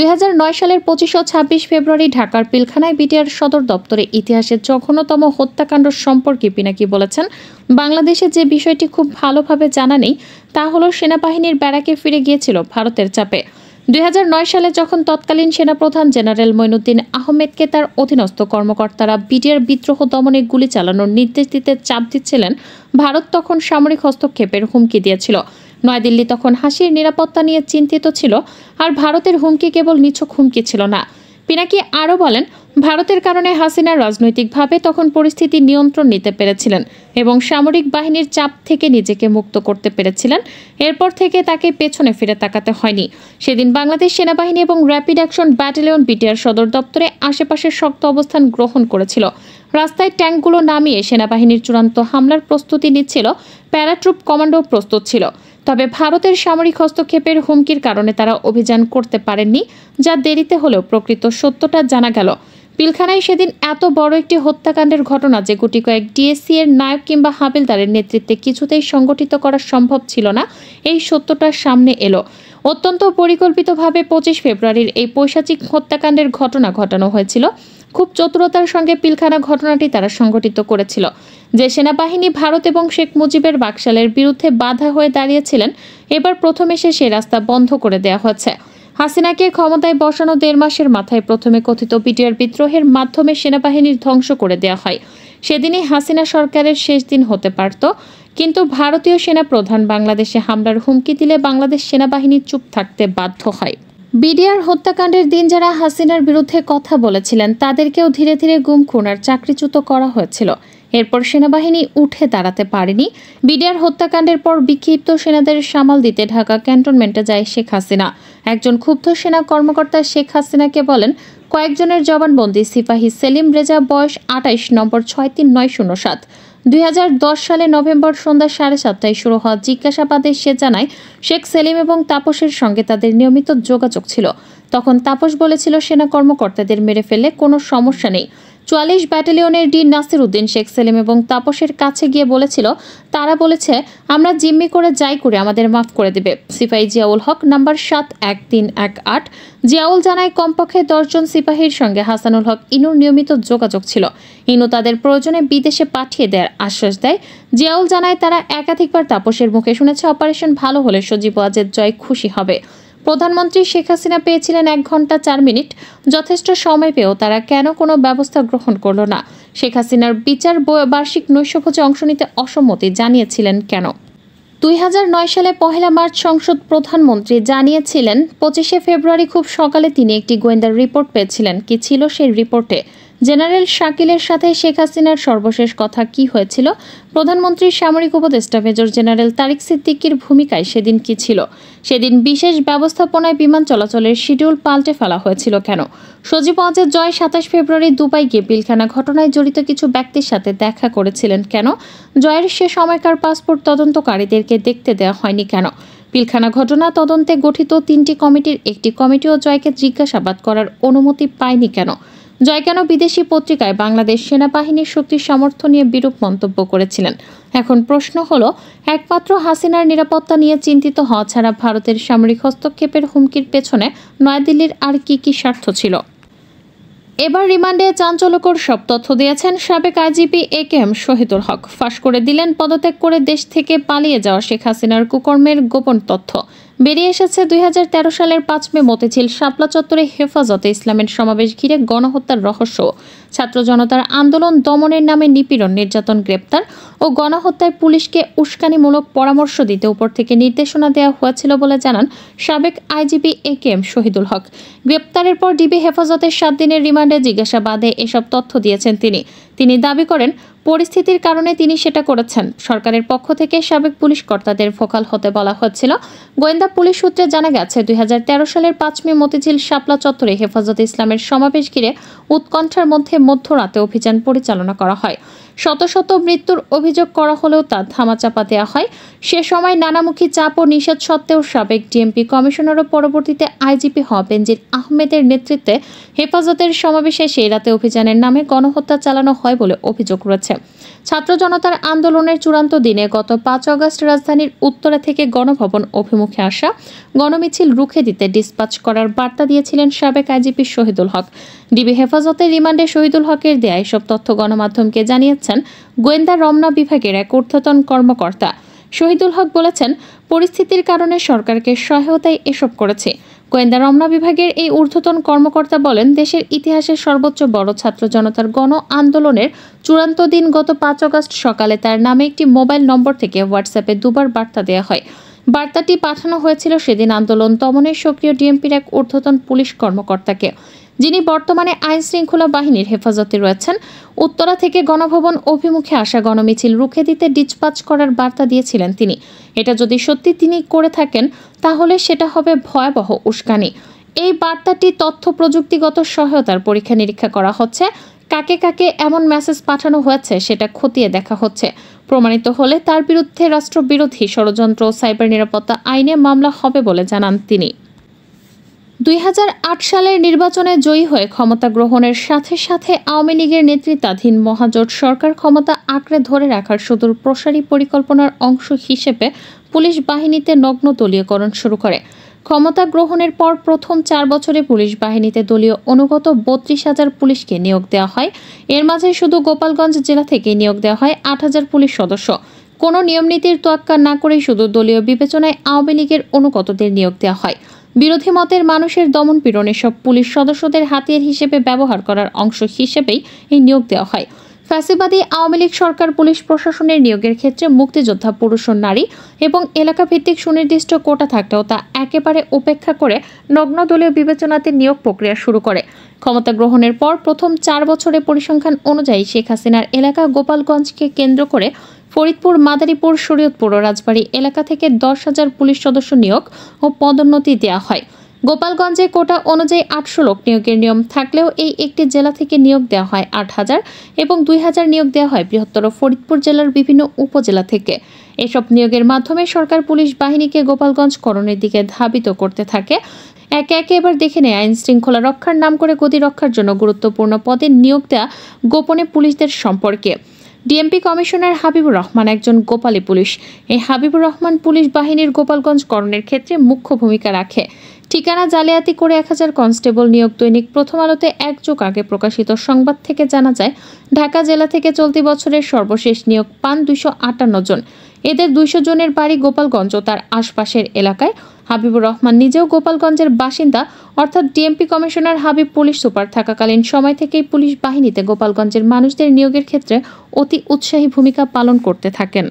2009 সালের 25 ও 26 ফেব্রুয়ারি ঢাকার পিলখানায় বিডিআর সদর দপ্তরে ইতিহাসের জঘন্যতম হত্যাকাণ্ড সম্পর্কে পিনাকি বলেছেন, বাংলাদেশে যে বিষয়টি খুব ভালোভাবে জানা নেই তা হলো সেনাবাহিনীর ব্যারাকে ফিরে গিয়েছিল ভারতের চাপে। 2009 সালে যখন তৎকালীন সেনাপ্রধান জেনারেল মঈনুদ্দিন আহমেদকে তার অধীনস্থ কর্মকর্তারা বিডিআর বিদ্রোহ দমনে গুলি চালানোর নির্দেশ দিতে চাপ দিচ্ছিলেন, ভারত তখন সামরিক হস্তক্ষেপের হুমকি দিয়েছিল। নয়াদিল্লি তখন হাসির নিরাপত্তা নিয়ে চিন্তিত ছিল, আর ভারতের হুমকি কেবল নিছক হুমকি ছিল না। পিনাকি আরও বলেন, ভারতের কারণে হাসিনা রাজনৈতিকভাবে তখন পরিস্থিতি নিয়ন্ত্রণ নিতে পেরেছিলেন এবং সামরিক বাহিনীর চাপ থেকে নিজেকে মুক্ত করতে পেরেছিলেন। এরপর থেকে তাকে পেছনে ফিরে তাকাতে হয়নি। সেদিন বাংলাদেশ সেনাবাহিনী এবং র্যাপিড অ্যাকশন ব্যাটালিয়ন বিডিআর সদর দপ্তরে আশেপাশে শক্ত অবস্থান গ্রহণ করেছিল। রাস্তায় ট্যাঙ্কগুলো নামিয়ে সেনাবাহিনীর চূড়ান্ত হামলার প্রস্তুতি নিচ্ছিল, প্যারাট্রুপ কমান্ডো প্রস্তুত ছিল। তবে ভারতের সামরিক হস্তক্ষেপের হুমকির কারণে তারা অভিযান করতে পারেননি, যা দেরিতে হলেও প্রকৃত সত্যটা জানা গেল। পিলখানায় সেদিন এত বড় একটি হত্যাকাণ্ডের ঘটনা যে গুটি কয়েক ডিএসসি এর নায়ক কিংবা হাবিলদারের নেতৃত্বে কিছুতেই সংগঠিত করা সম্ভব ছিল না, এই সত্যটা সামনে এলো। অত্যন্ত পরিকল্পিতভাবে 25 ফেব্রুয়ারির এই পৈশাচিক হত্যাকাণ্ডের ঘটনা ঘটানো হয়েছিল। খুব চতুরতার সঙ্গে পিলখানা ঘটনাটি তারা সংগঠিত করেছিল। যে সেনাবাহিনী ভারত এবং শেখ মুজিবের বাকশালের বিরুদ্ধে বাধা হয়ে দাঁড়িয়েছিলেন, এবার প্রথম এসে সে রাস্তা বন্ধ করে দেওয়া হয়েছে। হাসিনাকে ক্ষমতায় বসানো 1.5 মাসের মাথায় প্রথমে কথিত বিডিআর বিদ্রোহের মাধ্যমে সেনাবাহিনীর ধ্বংস করে দেওয়া হয়। সেদিনই হাসিনা সরকারের শেষ দিন হতে পারত, কিন্তু ভারতীয় সেনা প্রধান বাংলাদেশে হামলার হুমকি দিলে বাংলাদেশ সেনাবাহিনী চুপ থাকতে বাধ্য হয়। বিডিআর হত্যাকাণ্ডের দিন যারা হাসিনার বিরুদ্ধে কথা বলেছিলেন তাদেরকেও ধীরে ধীরে গুম খুন আর চাকরিচ্যুত করা হয়েছিল। এরপর সেনাবাহিনী উঠে দাঁড়াতে পারেনি। বিডিআর হত্যাকাণ্ডের পর বিক্ষিপ্ত সেনাদের সামাল দিতে ঢাকা ক্যান্টনমেন্টে যায় শেখ হাসিনা। একজন ক্ষুব্ধ সেনা কর্মকর্তা শেখ হাসিনাকে বলেন, কয়েকজনের জবানবন্দি সিপাহী সেলিম রেজা, বয়স 28, নম্বর 63907। 2010 সালে নভেম্বর সন্ধ্যা 7:30টায় শুরু হওয়া জিজ্ঞাসাবাদে সে জানায়, শেখ সেলিম এবং তাপসের সঙ্গে তাদের নিয়মিত যোগাযোগ ছিল। তখন তাপস বলেছিল সেনা কর্মকর্তাদের মেরে ফেললে কোনো সমস্যা নেই। 44 ব্যাটালিয়নের ডি নাসির উদ্দিন শেখ সেলিম এবং তাপসের কাছে গিয়ে বলেছিল, তারা বলেছে আমরা জিম্মি করে যাই করে আমাদের মাফ করে দেবে। সিপাহী জিয়াউল হক, নাম্বার 71318। জিয়াউল জানায় কমপক্ষে 10 জন সিপাহীর সঙ্গে হাসানুল হক ইনুর নিয়মিত যোগাযোগ ছিল। ইনু তাদের প্রয়োজনে বিদেশে পাঠিয়ে দেওয়ার আশ্বাস দেয়। জিয়াউল জানায় তারা একাধিকবার তাপসের মুখে শুনেছে অপারেশন ভালো হলে সজীব ওয়াজেদ জয় খুশি হবে। প্রধানমন্ত্রী শেখ হাসিনা পেয়েছিলেন 1 ঘন্টা 4 মিনিট। যথেষ্ট সময় পেয়েও তারা কেন কোনো ব্যবস্থা গ্রহণ করল না? শেখ হাসিনার বিচার বার্ষিক নৈশভোজে অংশ নিতে অসম্মতি জানিয়েছিলেন কেন? 2009 সালে 1 মার্চ সংসদ প্রধানমন্ত্রী জানিয়েছিলেন 25 ফেব্রুয়ারি খুব সকালে তিনি একটি গোয়েন্দা রিপোর্ট পেয়েছিলেন। কি ছিল সেই রিপোর্টে? জেনারেল শাকিলের সাথে শেখ হাসিনার সর্বশেষ কথা কি হয়েছিল? প্রধানমন্ত্রীর সামরিক উপদেষ্টা মেজর জেনারেল তারিক সিদ্দিকীর ভূমিকায় সেদিন কি ছিল? সেদিন বিশেষ ব্যবস্থাপনায় বিমান চলাচলের শিডিউল পাল্টে ফেলা হয়েছিল কেন? সজীব ওয়াজেদ জয় 27 ফেব্রুয়ারি দুবাই গিয়ে পিলখানা ঘটনায় জড়িত কিছু ব্যক্তির সাথে দেখা করেছিলেন কেন? জয়ের সে সময়কার পাসপোর্ট তদন্তকারীদেরকে দেখতে দেওয়া হয়নি কেন? পিলখানা ঘটনা তদন্তে গঠিত 3টি কমিটির একটি কমিটিও জয়কে জিজ্ঞাসাবাদ করার অনুমতি পায়নি কেন? জয় কেন বিদেশি পত্রিকায় বাংলাদেশ সেনাবাহিনীর শক্তির সামর্থ্য নিয়ে বিরূপ মন্তব্য করেছিলেন? এখন প্রশ্ন হলো, একমাত্র হাসিনার নিরাপত্তা নিয়ে চিন্তিত হওয়া ছাড়া ভারতের সামরিক হস্তক্ষেপের হুমকির পেছনে নয়াদিল্লির আর কি স্বার্থ ছিল? এবার রিমান্ডে চাঞ্চল্যকর সব তথ্য দিয়েছেন সাবেক আইজিপি AKM শহীদুল হক। ফাঁস করে দিলেন পদত্যাগ করে দেশ থেকে পালিয়ে যাওয়া শেখ হাসিনার কুকর্মের গোপন তথ্য। বেরিয়ে এসেছে 2013 সালের 5 মে মতিঝিল শাপলা চত্বরে হেফাজতে ইসলামের সমাবেশ ঘিরে গণহত্যার রহস্য। ছাত্র জনতার আন্দোলন দমনের নামে নিপীড়ন, নির্যাতন, গ্রেপ্তার ও গণহত্যায় পুলিশকে উস্কানিমূলক পরামর্শ দিতে উপর থেকে নির্দেশনা দেওয়া হয়েছিল বলে জানান সাবেক আইজিপি AKM শহীদুল হক। গ্রেপ্তারের পর ডিবি হেফাজতের 7 দিনের রিমান্ডে জিজ্ঞাসাবাদে এসব তথ্য দিয়েছেন তিনি দাবি করেন পরিস্থিতির কারণে তিনি সেটা করেছেন। সরকারের পক্ষ থেকে সাবেক পুলিশ কর্তাদের ভোকাল হতে বলা হচ্ছিল। গোয়েন্দা পুলিশ সূত্রে জানা গেছে 2013 সালের 5 মে মতিঝিল শাপলা চত্বরে হেফাজতে ইসলামের সমাবেশ ঘিরে উৎকণ্ঠার মধ্যে মধ্যরাতে অভিযান পরিচালনা করা হয়। শত শত মৃত্যুর অভিযোগ করা হলেও তা ধামাচাপা দেওয়া হয়। সে সময় নানামুখী চাপ ও নিষেধ সত্ত্বেও সাবেক ডিএমপি কমিশনার ও পরবর্তীতে আইজিপি হওয়া বেনজির আহমেদের নেতৃত্বে হেফাজতের সমাবেশে সেই রাতে অভিযানের নামে গণহত্যা চালানো হয় বলে অভিযোগ রয়েছে। ছাত্র জনতার আন্দোলনের চূড়ান্ত দিনে গত 5 আগস্ট রাজধানীর উত্তরা থেকে গণভবন অভিমুখে আসা গণমিছিল রুখে দিতে ডিসপাচ করার বার্তা দিয়েছিলেন সাবেক আইজিপি শহীদুল হক। ডিবি হেফাজতের রিমান্ডে শহীদুল হকের দেয়া এসব তথ্য গণমাধ্যমকে জানিয়েছেন গোয়েন্দা রমনা বিভাগের এক ঊর্ধ্বতন কর্মকর্তা। শহীদুল হক বলেছেন, পরিস্থিতির কারণে সরকারকে সহায়তায় এসব করেছে। গোয়েন্দা রমনা বিভাগের এই ঊর্ধ্বতন কর্মকর্তা বলেন, দেশের ইতিহাসের সর্বোচ্চ বড় ছাত্র জনতার গণ আন্দোলনের চূড়ান্ত দিন গত 5 আগস্ট সকালে তার নামে একটি মোবাইল নম্বর থেকে হোয়াটসঅ্যাপে দুবার বার্তা দেওয়া হয়। বার্তাটি পাঠানো হয়েছিল সেদিন আন্দোলন দমনের সক্রিয় ডিএমপির এক ঊর্ধ্বতন পুলিশ কর্মকর্তাকে, যিনি বর্তমানে আইন শৃঙ্খলা বাহিনীর হেফাজতে রয়েছেন। উত্তরা থেকে গণভবন অভিমুখে আসা গণমিছিল রুখে দিতে ডিসপাচ করার বার্তা দিয়েছিলেন তিনি। এটা যদি সত্যি তিনি করে থাকেন তাহলে সেটা হবে ভয়াবহ উস্কানি। এই বার্তাটি তথ্য প্রযুক্তিগত সহায়তার পরীক্ষা নিরীক্ষা করা হচ্ছে। কাকে কাকে এমন মেসেজ পাঠানো হয়েছে সেটা খতিয়ে দেখা হচ্ছে। প্রমাণিত হলে তার বিরুদ্ধে রাষ্ট্রবিরোধী ষড়যন্ত্র ও সাইবার নিরাপত্তা আইনে মামলা হবে বলে জানান তিনি। 2008 সালের নির্বাচনে জয়ী হয়ে ক্ষমতা গ্রহণের সাথে সাথে আওয়ামী লীগের নেতৃত্বাধীন মহাজোট সরকার ক্ষমতা আঁকড়ে ধরে রাখার সুদূর প্রসারী পরিকল্পনার অংশ হিসেবে পুলিশ বাহিনীতে নগ্ন দলীয়করণ শুরু করে। ক্ষমতা গ্রহণের পর প্রথম 4 বছরে পুলিশ বাহিনীতে দলীয় অনুগত 32,000 পুলিশকে নিয়োগ দেওয়া হয়। এর মাঝে শুধু গোপালগঞ্জ জেলা থেকে নিয়োগ দেওয়া হয় 8,000 পুলিশ সদস্য। কোনো নিয়মনীতির তোয়াক্কা না করেই শুধু দলীয় বিবেচনায় আওয়ামী লীগের অনুগতদের নিয়োগ দেওয়া হয়। বিরোধী মতের মানুষের দমন পীড়নে সব পুলিশ সদস্যদের হাতিয়ার হিসেবে ব্যবহার করার অংশ হিসেবেই এই নিয়োগ দেওয়া হয়। ফ্যাসিবাদী আওয়ামী লীগ সরকার পুলিশ প্রশাসনের নিয়োগের ক্ষেত্রে মুক্তিযোদ্ধা পুরুষ ও নারী এবং এলাকাভিত্তিক সুনির্দিষ্ট কোটা থাকলেও তা একেবারে উপেক্ষা করে নগ্ন দলীয় বিবেচনাতে নিয়োগ প্রক্রিয়া শুরু করে। ক্ষমতা গ্রহণের পর প্রথম 4 বছরে পরিসংখ্যান অনুযায়ী শেখ হাসিনার এলাকা গোপালগঞ্জকে কেন্দ্র করে ফরিদপুর, মাদারীপুর, শরীয়তপুর ও রাজবাড়ী এলাকা থেকে 10,000 পুলিশ সদস্য নিয়োগ ও পদোন্নতি দেওয়া হয়। গোপালগঞ্জে কোটা অনুযায়ী 800 লোক নিয়োগের নিয়ম থাকলেও এই একটি জেলা থেকে নিয়োগ দেওয়া হয় 8,000 এবং 2,000 নিয়োগ দেওয়া হয় বৃহত্তর ফরিদপুর জেলার বিভিন্ন উপজেলা থেকে। এসব নিয়োগের মাধ্যমে সরকার পুলিশ বাহিনীকে গোপালগঞ্জ করণের দিকে ধাবিত করতে থাকে। একে একে এবার দেখে নেয় আইন শৃঙ্খলা রক্ষার নাম করে গতি রক্ষার জন্য গুরুত্বপূর্ণ পদে নিয়োগ দেওয়া গোপনে পুলিশদের সম্পর্কে। ডিএমপি কমিশনার হাবিবুর রহমান একজন গোপালী পুলিশ। এই হাবিবুর রহমান পুলিশ বাহিনীর গোপালগঞ্জ করণের ক্ষেত্রে মুখ্য ভূমিকা রাখে। ঠিকানা জালিয়াতি করে 1000 কনস্টেবল নিয়োগ। দৈনিক প্রথম আলোতে 1 যুগ আগে প্রকাশিত সংবাদ থেকে জানা যায়, ঢাকা জেলা থেকে চলতি বছরের সর্বশেষ নিয়োগ পান 258 জন। এদের 200 জনের বাড়ি গোপালগঞ্জ ও তার আশপাশের এলাকায়। হাবিবুর রহমান নিজেও গোপালগঞ্জের বাসিন্দা, অর্থাৎ DMP commissioner Habib police super থাকাকালীন সময় থেকেই পুলিশ বাহিনীতে গোপালগঞ্জের মানুষদের নিয়োগের ক্ষেত্রে অতি উৎসাহী ভূমিকা পালন করতে থাকেন।